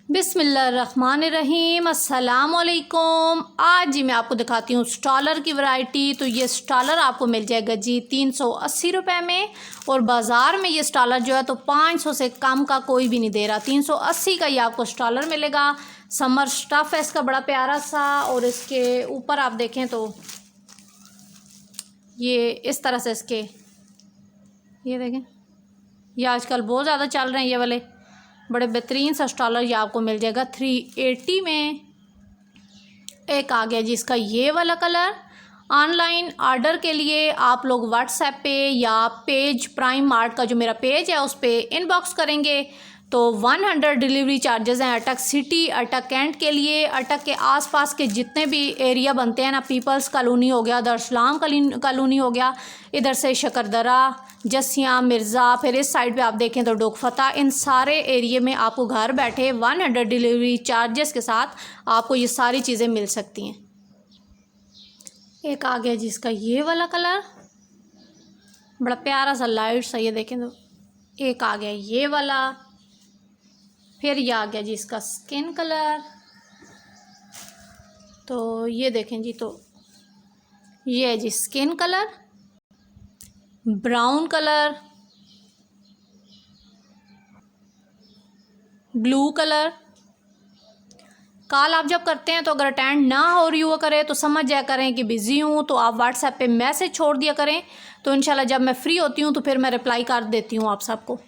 बिस्मिल्लाहिर्रहमानिर्रहीम, अस्सलामुअलैकुम। आज जी मैं आपको दिखाती हूँ स्टॉलर की वैरायटी। तो ये स्टॉलर आपको मिल जाएगा जी 380 रुपये में, और बाज़ार में ये स्टॉलर जो है तो 500 से कम का कोई भी नहीं दे रहा। 380 का ये आपको स्टॉलर मिलेगा। समर स्टफ़ है इसका बड़ा प्यारा सा, और इसके ऊपर आप देखें तो ये इस तरह से इसके ये देखें, ये आजकल बहुत ज़्यादा चल रहे हैं ये वाले बड़े बेहतरीन सा स्टॉलर। ये आपको मिल जाएगा 380 में। एक आ गया जी इसका ये वाला कलर। ऑनलाइन ऑर्डर के लिए आप लोग व्हाट्सएप पे या पेज प्राइम मार्ट का जो मेरा पेज है उस पर इनबॉक्स करेंगे तो 100 डिलीवरी चार्जेस हैं अटक सिटी, अटक कैंट के लिए। अटक के आसपास के जितने भी एरिया बनते हैं ना, पीपल्स कॉलोनी हो गया, दरसलाम कॉलोनी हो गया, इधर से शकरदरा, जसिया, मिर्ज़ा, फिर इस साइड पे आप देखें तो डोकफता, इन सारे एरिए में आपको घर बैठे 100 डिलीवरी चार्जेस के साथ आपको ये सारी चीज़ें मिल सकती हैं। एक आ गया जिसका ये वाला कलर, बड़ा प्यारा सा लाइट सा, ये देखें तो एक आ गया ये वाला। फिर ये आ गया जी इसका स्किन कलर, तो ये देखें जी, तो ये है जी skin colour, brown colour, blue colour. Call आप जब करते हैं तो अगर अटेंड ना हो रही हुआ करे तो समझ जाया करें कि बिज़ी हूँ, तो आप व्हाट्सएप पे मैसेज छोड़ दिया करें, तो इंशाल्लाह जब मैं फ्री होती हूँ तो फिर मैं रिप्लाई कर देती हूँ आप सबको।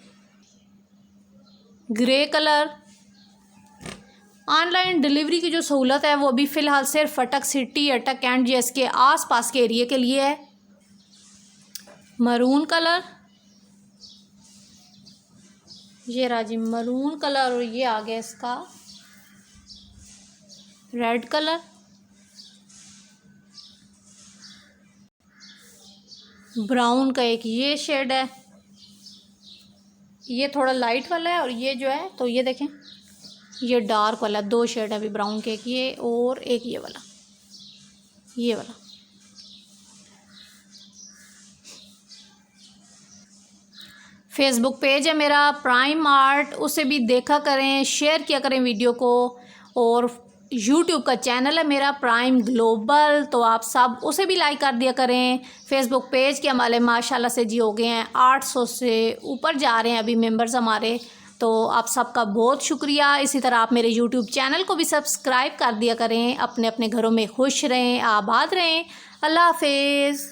Grey colour. ऑनलाइन डिलीवरी की जो सहूलत है वो अभी फ़िलहाल सिर्फ अटक सिटी, अटक कैंट जेएस के आस पास के एरिया के लिए है। मरून कलर, ये राजी मरून कलर, और ये आ गया इसका रेड कलर, ब्राउन का एक ये शेड है, ये थोड़ा लाइट वाला है, और ये जो है तो ये देखें ये डार्क वाला, दो शेड है अभी ब्राउन के, एक ये और एक ये वाला, ये वाला। फेसबुक पेज है मेरा प्राइम आर्ट, उसे भी देखा करें, शेयर किया करें वीडियो को। और यूट्यूब का चैनल है मेरा प्राइम ग्लोबल, तो आप सब उसे भी लाइक कर दिया करें। फेसबुक पेज के हमारे माशाल्लाह से जी हो गए हैं 800 से ऊपर जा रहे हैं अभी मेंबर्स हमारे, तो आप सबका बहुत शुक्रिया। इसी तरह आप मेरे यूट्यूब चैनल को भी सब्सक्राइब कर दिया करें। अपने अपने घरों में खुश रहें, आबाद रहें। अल्लाह हाफिज़।